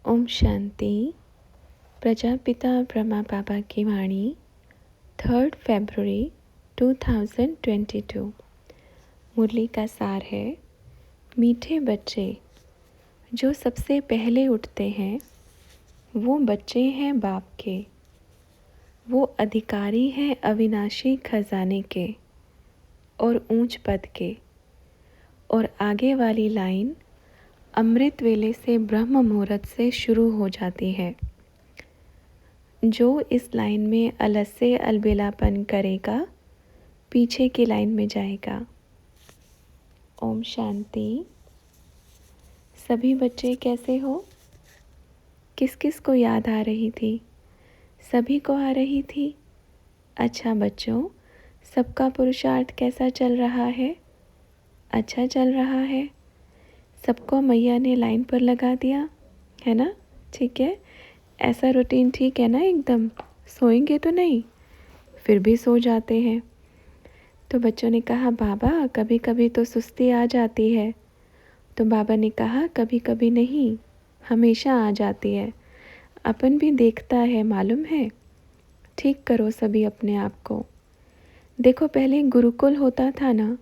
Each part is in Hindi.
ओम शांति। प्रजापिता ब्रह्मा बाबा की वाणी 3 फरवरी 2022। मुरली का सार है, मीठे बच्चे जो सबसे पहले उठते हैं वो बच्चे हैं बाप के। वो अधिकारी हैं अविनाशी खजाने के और ऊंच पद के। और आगे वाली लाइन अमृत वेले से ब्रह्म मुहूर्त से शुरू हो जाती है। जो इस लाइन में अलग से अलबेलापन करेगा पीछे की लाइन में जाएगा। ओम शांति। सभी बच्चे कैसे हो? किस किस को याद आ रही थी? सभी को आ रही थी। अच्छा बच्चों, सबका पुरुषार्थ कैसा चल रहा है? अच्छा चल रहा है। सबको मैया ने लाइन पर लगा दिया है ना? ठीक है। ऐसा रूटीन ठीक है ना? एकदम सोएंगे तो नहीं, फिर भी सो जाते हैं। तो बच्चों ने कहा बाबा कभी कभी तो सुस्ती आ जाती है। तो बाबा ने कहा कभी कभी नहीं, हमेशा आ जाती है। अपन भी देखता है, मालूम है। ठीक करो सभी अपने आप को। देखो पहले गुरुकुल होता था ना,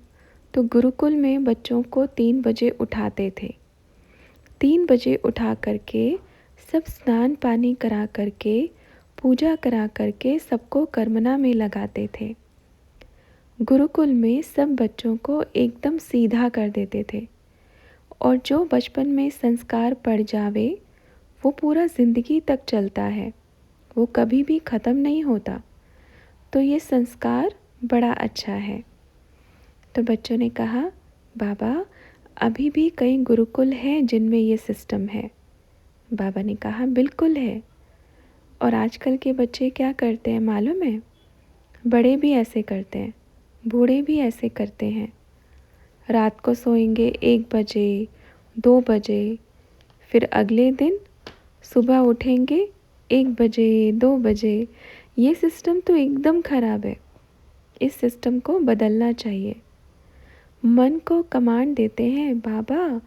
तो गुरुकुल में बच्चों को 3 बजे उठाते थे। 3 बजे उठा करके सब स्नान पानी करा करके पूजा करा करके सबको कर्मना में लगाते थे। गुरुकुल में सब बच्चों को एकदम सीधा कर देते थे और जो बचपन में संस्कार पड़ जावे वो पूरा ज़िंदगी तक चलता है, वो कभी भी ख़त्म नहीं होता। तो ये संस्कार बड़ा अच्छा है। तो बच्चों ने कहा बाबा अभी भी कई गुरुकुल हैं जिनमें ये सिस्टम है। बाबा ने कहा बिल्कुल है। और आजकल के बच्चे क्या करते हैं मालूम है? बड़े भी ऐसे करते हैं, बूढ़े भी ऐसे करते हैं। रात को सोएंगे 1 बजे 2 बजे, फिर अगले दिन सुबह उठेंगे 1 बजे 2 बजे। ये सिस्टम तो एकदम ख़राब है। इस सिस्टम को बदलना चाहिए। मन को कमांड देते हैं बाबा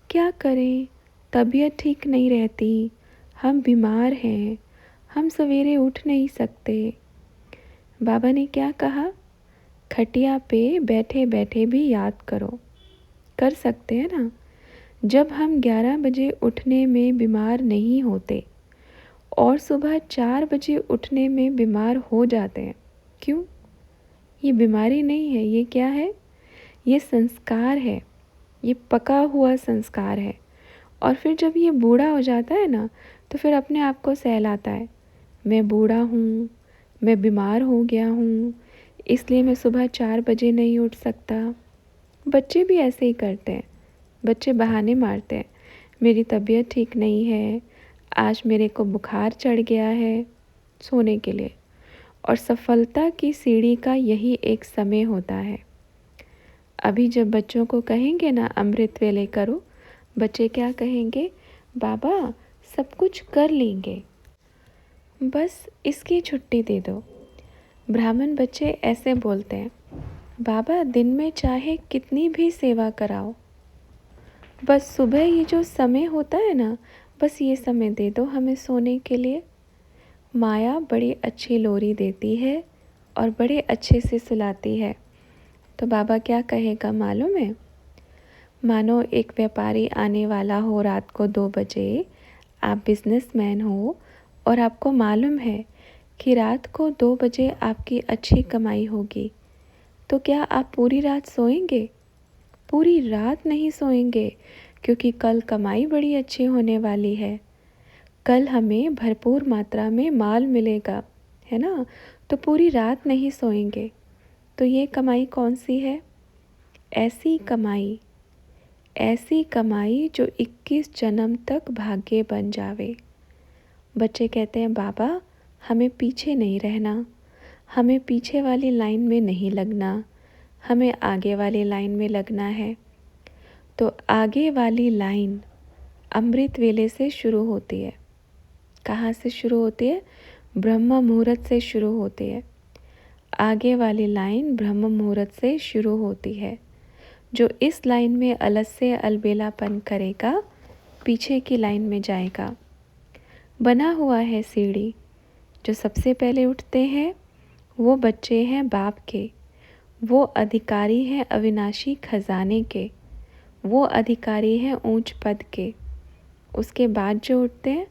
क्या करें, तबीयत ठीक नहीं रहती, हम बीमार हैं, हम सवेरे उठ नहीं सकते। बाबा ने क्या कहा? खटिया पे बैठे बैठे भी याद करो। कर सकते हैं ना? जब हम 11 बजे उठने में बीमार नहीं होते और सुबह 4 बजे उठने में बीमार हो जाते हैं, क्यों? ये बीमारी नहीं है, ये क्या है? ये संस्कार है, ये पका हुआ संस्कार है। और फिर जब ये बूढ़ा हो जाता है ना, तो फिर अपने आप को सहलाता है, मैं बूढ़ा हूँ, मैं बीमार हो गया हूँ, इसलिए मैं सुबह 4 बजे नहीं उठ सकता। बच्चे भी ऐसे ही करते हैं। बच्चे बहाने मारते हैं, मेरी तबीयत ठीक नहीं है, आज मेरे को बुखार चढ़ गया है, सोने के लिए। और सफलता की सीढ़ी का यही एक समय होता है। अभी जब बच्चों को कहेंगे ना अमृत वेले करो, बच्चे क्या कहेंगे? बाबा सब कुछ कर लेंगे, बस इसकी छुट्टी दे दो। ब्राह्मण बच्चे ऐसे बोलते हैं, बाबा दिन में चाहे कितनी भी सेवा कराओ, बस सुबह ये जो समय होता है ना, बस ये समय दे दो हमें सोने के लिए। माया बड़ी अच्छी लोरी देती है और बड़े अच्छे से सुलाती है। तो बाबा क्या कहेगा मालूम है? मानो एक व्यापारी आने वाला हो रात को 2 बजे, आप बिजनेसमैन हो और आपको मालूम है कि रात को 2 बजे आपकी अच्छी कमाई होगी, तो क्या आप पूरी रात सोएंगे? पूरी रात नहीं सोएंगे, क्योंकि कल कमाई बड़ी अच्छी होने वाली है। कल हमें भरपूर मात्रा में माल मिलेगा, है ना? तो पूरी रात नहीं सोएंगे। तो ये कमाई कौन सी है? ऐसी कमाई जो 21 जन्म तक भाग्य बन जावे। बच्चे कहते हैं बाबा हमें पीछे नहीं रहना, हमें पीछे वाली लाइन में नहीं लगना, हमें आगे वाली लाइन में लगना है। तो आगे वाली लाइन अमृत वेले से शुरू होती है। कहाँ से शुरू होती है? ब्रह्म मुहूर्त से शुरू होती है। आगे वाली लाइन ब्रह्म मुहूर्त से शुरू होती है। जो इस लाइन में अलग से अलबेलापन करेगा पीछे की लाइन में जाएगा। बना हुआ है सीढ़ी। जो सबसे पहले उठते हैं वो बच्चे हैं बाप के, वो अधिकारी हैं अविनाशी खजाने के, वो अधिकारी हैं ऊंच पद के। उसके बाद जो उठते हैं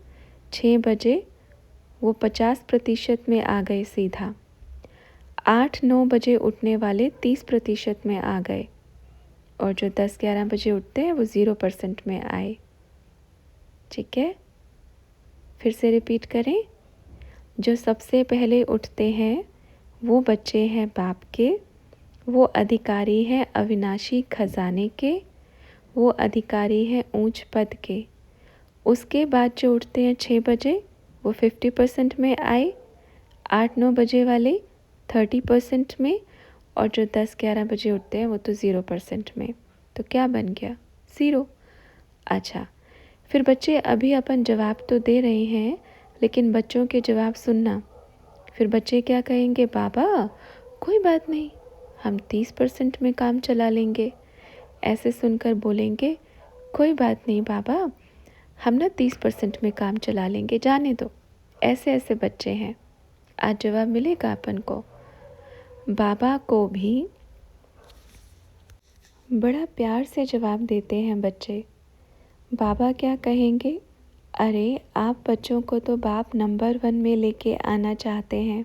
6 बजे, वो 50% में आ गए सीधा। 8-9 बजे उठने वाले 30% में आ गए, और जो 10-11 बजे उठते हैं वो 0% में आए। ठीक है, फिर से रिपीट करें। जो सबसे पहले उठते हैं वो बच्चे हैं बाप के, वो अधिकारी हैं अविनाशी खजाने के, वो अधिकारी हैं ऊंच पद के। उसके बाद जो उठते हैं 6 बजे, वो 50% में आए। 8-9 बजे वाले 30% में, और जो 10-11 बजे उठते हैं वो तो 0% में। तो क्या बन गया? 0। अच्छा, फिर बच्चे अभी अपन जवाब तो दे रहे हैं, लेकिन बच्चों के जवाब सुनना। फिर बच्चे क्या कहेंगे? बाबा कोई बात नहीं, हम 30% में काम चला लेंगे। ऐसे सुनकर बोलेंगे, कोई बात नहीं बाबा, हम ना 30% में काम चला लेंगे, जाने दो। ऐसे ऐसे बच्चे हैं। आज जवाब मिलेगा अपन को। बाबा को भी बड़ा प्यार से जवाब देते हैं बच्चे। बाबा क्या कहेंगे? अरे आप बच्चों को तो बाप नंबर 1 में लेके आना चाहते हैं,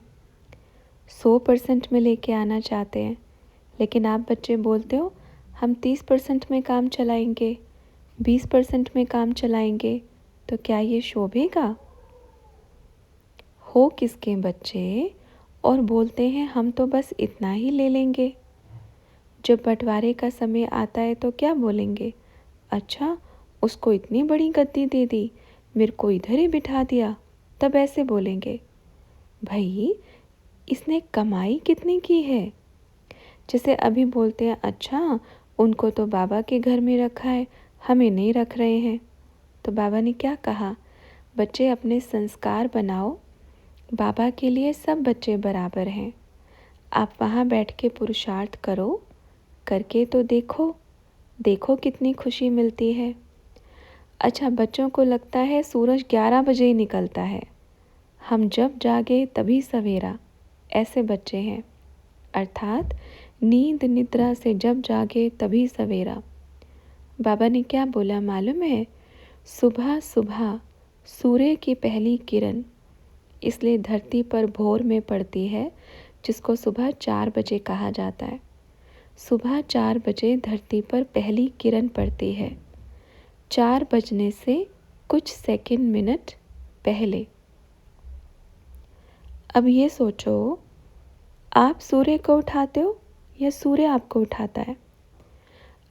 100% में लेके आना चाहते हैं, लेकिन आप बच्चे बोलते हो हम 30% में काम चलाएंगे, 20% में काम चलाएंगे। तो क्या ये शोभेगा? हो किसके बच्चे और बोलते हैं हम तो बस इतना ही ले लेंगे। जब बंटवारे का समय आता है तो क्या बोलेंगे? अच्छा, उसको इतनी बड़ी गद्दी दे दी, मेरे को इधर ही बिठा दिया। तब ऐसे बोलेंगे, भाई इसने कमाई कितनी की है। जैसे अभी बोलते हैं, अच्छा उनको तो बाबा के घर में रखा है, हमें नहीं रख रहे हैं। तो बाबा ने क्या कहा? बच्चे अपने संस्कार बनाओ, बाबा के लिए सब बच्चे बराबर हैं। आप वहाँ बैठ के पुरुषार्थ करो, करके तो देखो, देखो कितनी खुशी मिलती है। अच्छा, बच्चों को लगता है सूरज 11 बजे ही निकलता है, हम जब जागे तभी सवेरा। ऐसे बच्चे हैं, अर्थात नींद निद्रा से जब जागे तभी सवेरा। बाबा ने क्या बोला मालूम है? सुबह सुबह सूर्य की पहली किरण इसलिए धरती पर भोर में पड़ती है, जिसको सुबह 4 बजे कहा जाता है। सुबह 4 बजे धरती पर पहली किरण पड़ती है, 4 बजने से कुछ सेकंड मिनट पहले। अब ये सोचो, आप सूर्य को उठाते हो या सूर्य आपको उठाता है?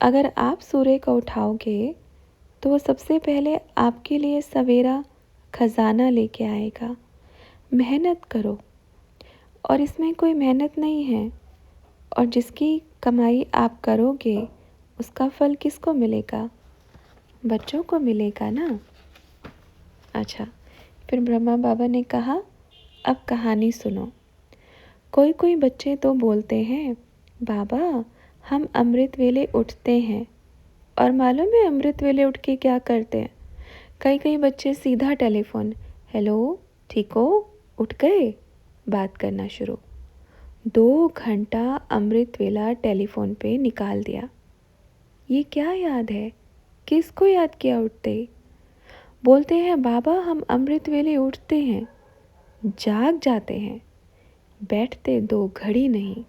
अगर आप सूर्य को उठाओगे तो वो सबसे पहले आपके लिए सवेरा खजाना लेके आएगा। मेहनत करो, और इसमें कोई मेहनत नहीं है, और जिसकी कमाई आप करोगे उसका फल किसको मिलेगा? बच्चों को मिलेगा ना। अच्छा, फिर ब्रह्मा बाबा ने कहा, अब कहानी सुनो। कोई कोई बच्चे तो बोलते हैं, बाबा हम अमृत वेले उठते हैं, और मालूम है अमृत वेले उठ के क्या करते हैं? कई कई बच्चे सीधा टेलीफोन, हेलो ठीक हो, उठ गए, बात करना शुरू। 2 घंटा अमृत वेला टेलीफोन पे निकाल दिया। ये क्या याद है? किसको याद किया उठते? बोलते हैं बाबा हम अमृत वेले उठते हैं, जाग जाते हैं, बैठते 2 घड़ी नहीं,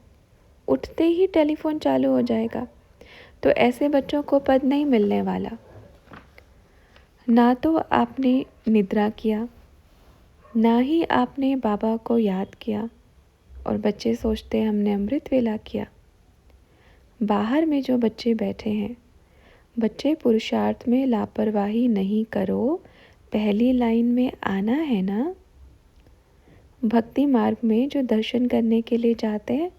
उठते ही टेलीफोन चालू हो जाएगा। तो ऐसे बच्चों को पद नहीं मिलने वाला। ना तो आपने निद्रा किया, ना ही आपने बाबा को याद किया, और बच्चे सोचते हैं हमने अमृत वेला किया। बाहर में जो बच्चे बैठे हैं, बच्चे पुरुषार्थ में लापरवाही नहीं करो, पहली लाइन में आना है ना। भक्ति मार्ग में जो दर्शन करने के लिए जाते हैं,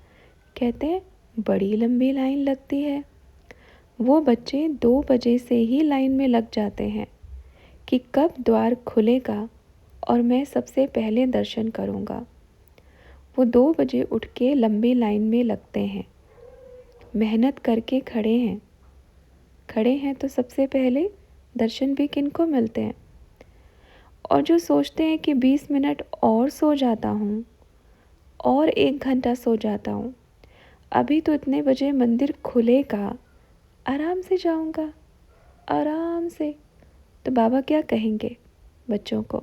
कहते हैं बड़ी लंबी लाइन लगती है। वो बच्चे 2 बजे से ही लाइन में लग जाते हैं कि कब द्वार खुलेगा और मैं सबसे पहले दर्शन करूँगा। वो 2 बजे उठ के लंबी लाइन में लगते हैं, मेहनत करके खड़े हैं तो सबसे पहले दर्शन भी किनको मिलते हैं? और जो सोचते हैं कि 20 मिनट और सो जाता हूँ और 1 घंटा सो जाता हूँ, अभी तो इतने बजे मंदिर खुलेगा, आराम से जाऊँगा, आराम से। तो बाबा क्या कहेंगे बच्चों को?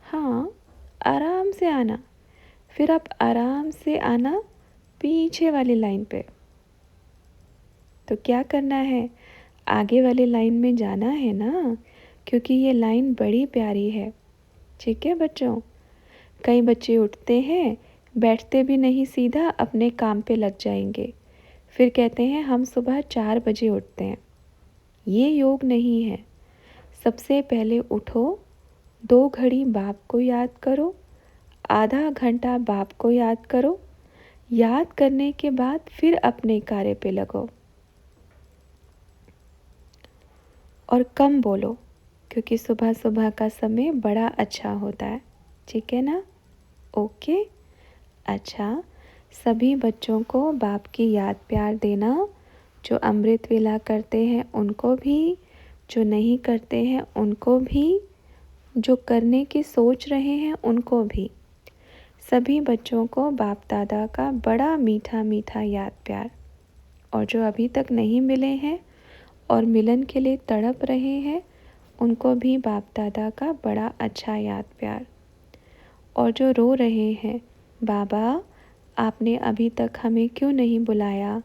हाँ, आराम से आना। फिर आप आराम से आना पीछे वाली लाइन पे। तो क्या करना है? आगे वाली लाइन में जाना है ना, क्योंकि ये लाइन बड़ी प्यारी है। ठीक है बच्चों? कई बच्चे उठते हैं, बैठते भी नहीं, सीधा अपने काम पे लग जाएंगे। फिर कहते हैं हम सुबह 4 बजे उठते हैं। ये योग नहीं है। सबसे पहले उठो, 2 घड़ी बाप को याद करो, आधा घंटा बाप को याद करो। याद करने के बाद फिर अपने कार्य पे लगो और कम बोलो, क्योंकि सुबह सुबह का समय बड़ा अच्छा होता है। ठीक है ना? ओके। अच्छा, सभी बच्चों को बाप की याद प्यार देना। जो अमृत वेला करते हैं उनको भी, जो नहीं करते हैं उनको भी, जो करने की सोच रहे हैं उनको भी। सभी बच्चों को बाप दादा का बड़ा मीठा मीठा याद प्यार। और जो अभी तक नहीं मिले हैं और मिलन के लिए तड़प रहे हैं, उनको भी बाप दादा का बड़ा अच्छा याद प्यार। और जो रो रहे हैं, बाबा आपने अभी तक हमें क्यों नहीं बुलाया,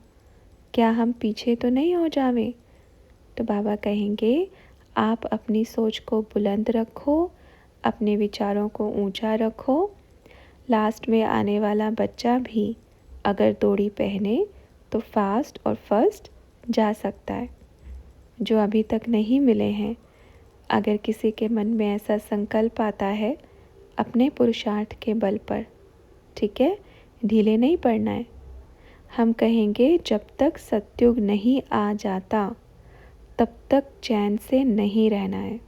क्या हम पीछे तो नहीं हो जावे? तो बाबा कहेंगे आप अपनी सोच को बुलंद रखो, अपने विचारों को ऊंचा रखो। लास्ट में आने वाला बच्चा भी अगर दौड़ी पहने तो फास्ट और फर्स्ट जा सकता है। जो अभी तक नहीं मिले हैं, अगर किसी के मन में ऐसा संकल्प आता है, अपने पुरुषार्थ के बल पर, ठीक है, ढीले नहीं पड़ना है। हम कहेंगे जब तक सत्युग नहीं आ जाता तब तक चैन से नहीं रहना है।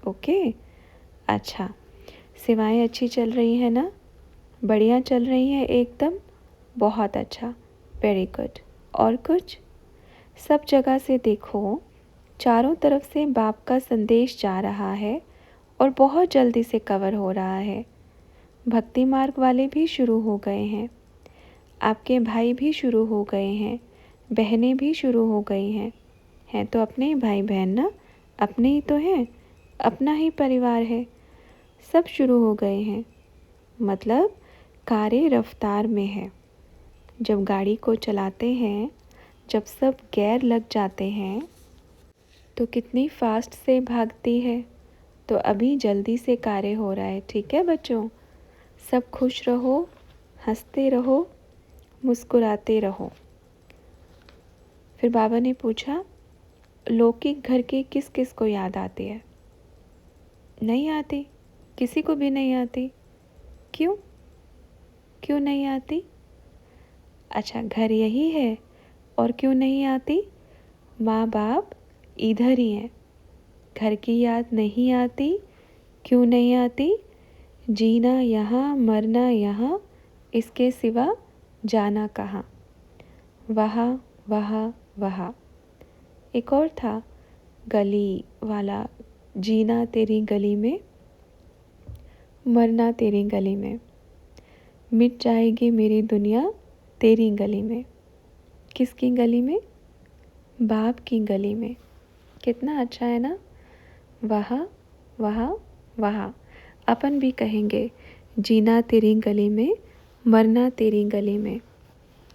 ओके। अच्छा, सेवाएं अच्छी चल रही है ना? बढ़िया चल रही है एकदम? बहुत अच्छा, वेरी गुड। और कुछ? सब जगह से देखो, चारों तरफ से बाप का संदेश जा रहा है और बहुत जल्दी से कवर हो रहा है। भक्ति मार्ग वाले भी शुरू हो गए हैं, आपके भाई भी शुरू हो गए हैं, बहनें भी शुरू हो गई हैं तो अपने ही भाई बहन ना, अपने ही तो हैं, अपना ही परिवार है। सब शुरू हो गए हैं, मतलब कार्य रफ्तार में है। जब गाड़ी को चलाते हैं, जब सब गियर लग जाते हैं तो कितनी फास्ट से भागती है। तो अभी जल्दी से कार्य हो रहा है। ठीक है बच्चों? सब खुश रहो, हंसते रहो, मुस्कुराते रहो। फिर बाबा ने पूछा, लौकिक घर की किस किस को याद आती है? नहीं आती? किसी को भी नहीं आती? क्यों? क्यों नहीं आती? अच्छा, घर यही है और क्यों नहीं आती? माँ बाप इधर ही हैं, घर की याद नहीं आती। क्यों नहीं आती? जीना यहाँ, मरना यहाँ, इसके सिवा जाना कहाँ। वहाँ वहाँ वहाँ। एक और था, गली वाला, जीना तेरी गली में, मरना तेरी गली में, मिट जाएगी मेरी दुनिया तेरी गली में। किसकी गली में? बाप की गली में। कितना अच्छा है ना? वहाँ वहाँ वहाँ। अपन भी कहेंगे, जीना तेरी गली में, मरना तेरी गली में।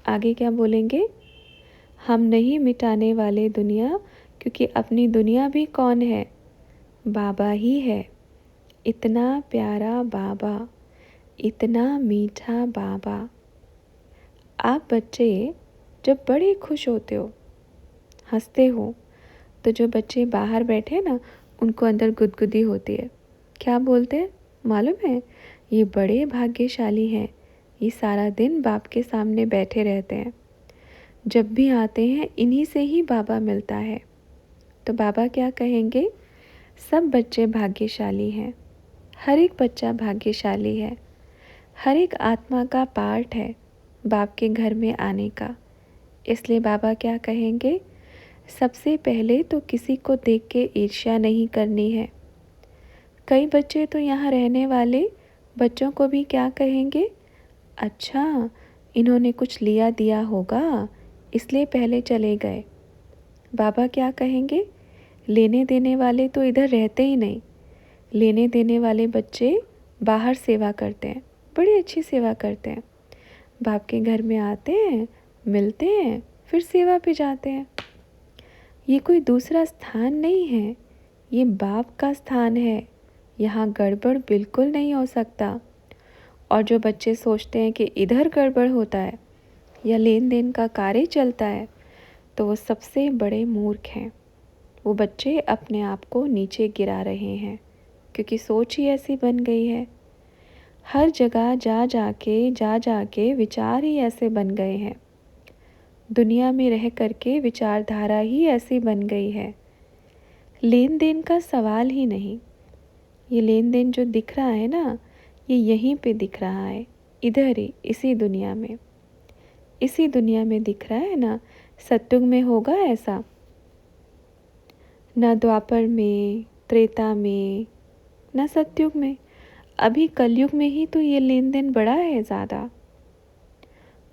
आगे क्या बोलेंगे? हम नहीं मिटाने वाले दुनिया, क्योंकि अपनी दुनिया भी कौन है? बाबा ही है। इतना प्यारा बाबा, इतना मीठा बाबा। आप बच्चे जब बड़े खुश होते हो, हंसते हो, तो जो बच्चे बाहर बैठे ना, उनको अंदर गुदगुदी होती है। क्या बोलते हैं मालूम है? ये बड़े भाग्यशाली हैं, ये सारा दिन बाप के सामने बैठे रहते हैं, जब भी आते हैं इन्हीं से ही बाबा मिलता है। तो बाबा क्या कहेंगे? सब बच्चे भाग्यशाली हैं, हर एक बच्चा भाग्यशाली है, हर एक आत्मा का पार्ट है बाप के घर में आने का। इसलिए बाबा क्या कहेंगे? सबसे पहले तो किसी को देख के ईर्ष्या नहीं करनी है। कई बच्चे तो यहाँ रहने वाले बच्चों को भी क्या कहेंगे, अच्छा इन्होंने कुछ लिया दिया होगा इसलिए पहले चले गए। बाबा क्या कहेंगे, लेने देने वाले तो इधर रहते ही नहीं। लेने देने वाले बच्चे बाहर सेवा करते हैं, बड़ी अच्छी सेवा करते हैं। बाप के घर में आते हैं, मिलते हैं, फिर सेवा पे जाते हैं। ये कोई दूसरा स्थान नहीं है, ये बाप का स्थान है। यहाँ गड़बड़ बिल्कुल नहीं हो सकता। और जो बच्चे सोचते हैं कि इधर गड़बड़ होता है या लेन देन का कार्य चलता है, तो वो सबसे बड़े मूर्ख हैं। वो बच्चे अपने आप को नीचे गिरा रहे हैं, क्योंकि सोच ही ऐसी बन गई है। हर जगह जा के विचार ही ऐसे बन गए हैं। दुनिया में रह करके विचारधारा ही ऐसी बन गई है। लेन देन का सवाल ही नहीं। ये लेन देन जो दिख रहा है ना, ये यहीं पे दिख रहा है, इधर ही, इसी दुनिया में। इसी दुनिया में दिख रहा है ना। सतयुग में होगा ऐसा, ना द्वापर में, त्रेता में, ना सतयुग में। अभी कलयुग में ही तो ये लेन देन बड़ा है ज़्यादा।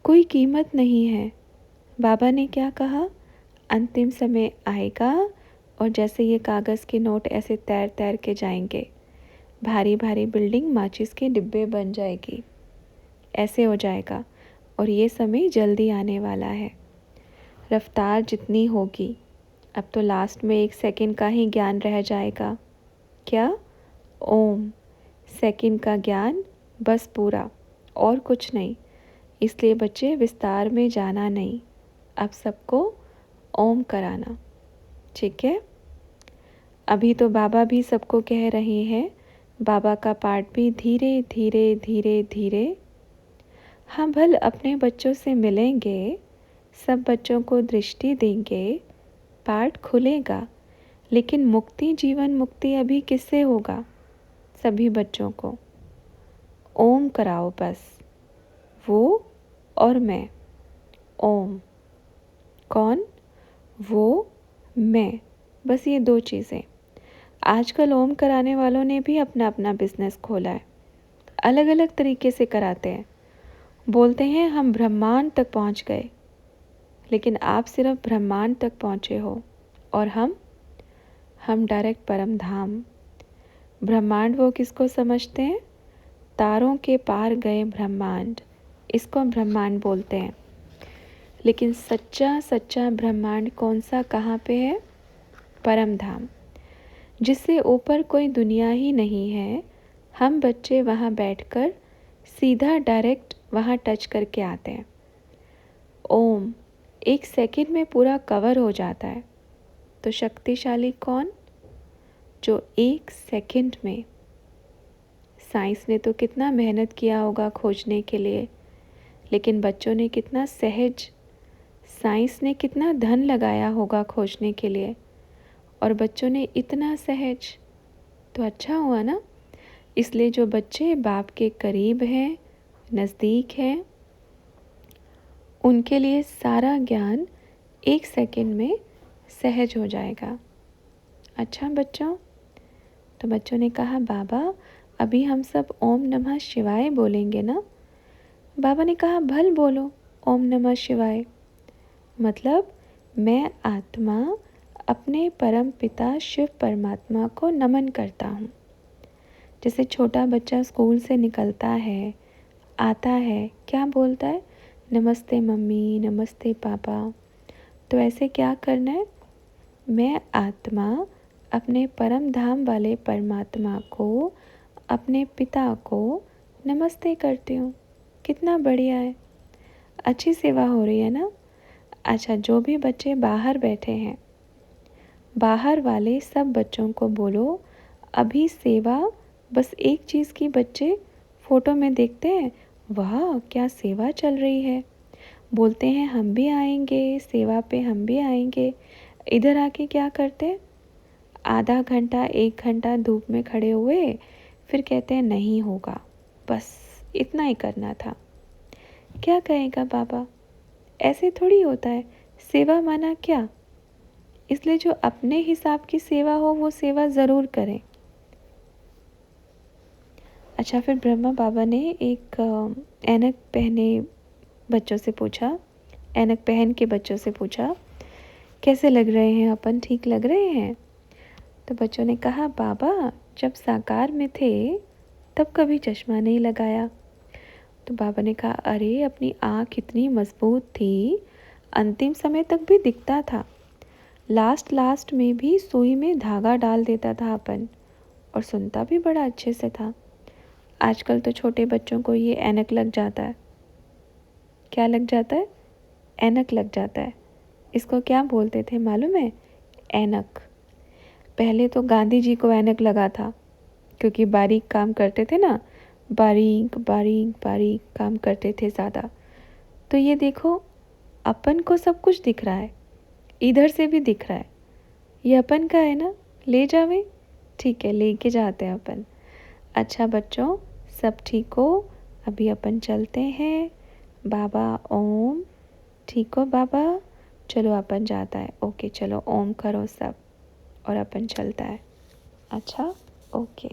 कोई कीमत नहीं है। बाबा ने क्या कहा, अंतिम समय आएगा और जैसे ये कागज़ के नोट ऐसे तैर तैर के जाएंगे, भारी भारी बिल्डिंग माचिस के डिब्बे बन जाएगी, ऐसे हो जाएगा। और ये समय जल्दी आने वाला है। रफ्तार जितनी होगी, अब तो लास्ट में 1 सेकंड का ही ज्ञान रह जाएगा। क्या? ओम। सेकंड का ज्ञान बस, पूरा, और कुछ नहीं। इसलिए बच्चे विस्तार में जाना नहीं, अब सबको ओम कराना, ठीक है। अभी तो बाबा भी सबको कह रहे हैं, बाबा का पाठ भी धीरे धीरे धीरे धीरे। हम भल अपने बच्चों से मिलेंगे, सब बच्चों को दृष्टि देंगे, पाठ खुलेगा। लेकिन मुक्ति, जीवन मुक्ति अभी किससे होगा? सभी बच्चों को ओम कराओ बस, वो और मैं। ओम। कौन? वो, मैं, बस ये 2 चीज़ें। आजकल ओम कराने वालों ने भी अपना अपना बिजनेस खोला है, अलग अलग तरीके से कराते हैं। बोलते हैं हम ब्रह्मांड तक पहुंच गए, लेकिन आप सिर्फ ब्रह्मांड तक पहुंचे हो, और हम डायरेक्ट परम धाम। ब्रह्मांड वो किसको समझते हैं? तारों के पार गए ब्रह्मांड, इसको ब्रह्मांड बोलते हैं। लेकिन सच्चा सच्चा ब्रह्मांड कौन सा, कहाँ पे है? परम धाम, जिससे ऊपर कोई दुनिया ही नहीं है। हम बच्चे वहाँ बैठकर सीधा डायरेक्ट वहाँ टच करके आते हैं। ओम 1 सेकंड में पूरा कवर हो जाता है। तो शक्तिशाली कौन? जो 1 सेकंड में। साइंस ने तो कितना मेहनत किया होगा खोजने के लिए, लेकिन बच्चों ने कितना सहज, साइंस ने कितना धन लगाया होगा खोजने के लिए, और बच्चों ने इतना सहज। तो अच्छा हुआ ना। इसलिए जो बच्चे बाप के करीब हैं, नज़दीक हैं, उनके लिए सारा ज्ञान 1 सेकंड में सहज हो जाएगा। अच्छा बच्चों, तो बच्चों ने कहा बाबा अभी हम सब ओम नमः शिवाय बोलेंगे ना। बाबा ने कहा भल बोलो ओम नमः शिवाय। मतलब मैं आत्मा अपने परम पिता शिव परमात्मा को नमन करता हूँ। जैसे छोटा बच्चा स्कूल से निकलता है, आता है, क्या बोलता है? नमस्ते मम्मी, नमस्ते पापा। तो ऐसे क्या करना है? मैं आत्मा अपने परम धाम वाले परमात्मा को, अपने पिता को नमस्ते करती हूँ। कितना बढ़िया है, अच्छी सेवा हो रही है ना। अच्छा, जो भी बच्चे बाहर बैठे हैं, बाहर वाले सब बच्चों को बोलो अभी सेवा बस एक चीज़ की। बच्चे फ़ोटो में देखते हैं, वाह क्या सेवा चल रही है, बोलते हैं हम भी आएंगे सेवा पे, हम भी आएंगे। इधर आके क्या करते हैं? आधा घंटा 1 घंटा धूप में खड़े हुए, फिर कहते हैं नहीं होगा, बस इतना ही करना था। क्या कहेगा बाबा? ऐसे थोड़ी होता है। सेवा माना क्या? इसलिए जो अपने हिसाब की सेवा हो वो सेवा ज़रूर करें। अच्छा, फिर ब्रह्मा बाबा ने एक ऐनक पहने बच्चों से पूछा, ऐनक पहन के बच्चों से पूछा, कैसे लग रहे हैं अपन, ठीक लग रहे हैं? तो बच्चों ने कहा, बाबा जब साकार में थे तब कभी चश्मा नहीं लगाया। तो बाबा ने कहा, अरे अपनी आँख इतनी मजबूत थी, अंतिम समय तक भी दिखता था। लास्ट में भी सुई में धागा डाल देता था अपन, और सुनता भी बड़ा अच्छे से था। आजकल तो छोटे बच्चों को ये ऐनक लग जाता है। क्या लग जाता है? ऐनक लग जाता है। इसको क्या बोलते थे मालूम है? ऐनक। पहले तो गांधी जी को ऐनक लगा था, क्योंकि बारीक काम करते थे ना, बारीक बारीक बारीक काम करते थे ज़्यादा। तो ये देखो, अपन को सब कुछ दिख रहा है, इधर से भी दिख रहा है। ये अपन का है ना, ले जावे। ठीक है, लेके जाते हैं अपन। अच्छा बच्चों, सब ठीक हो? अभी अपन चलते हैं। बाबा ओम। ठीक हो बाबा? चलो अपन जाता है। ओके चलो, ओम करो सब, और अपन चलता है। अच्छा, ओके।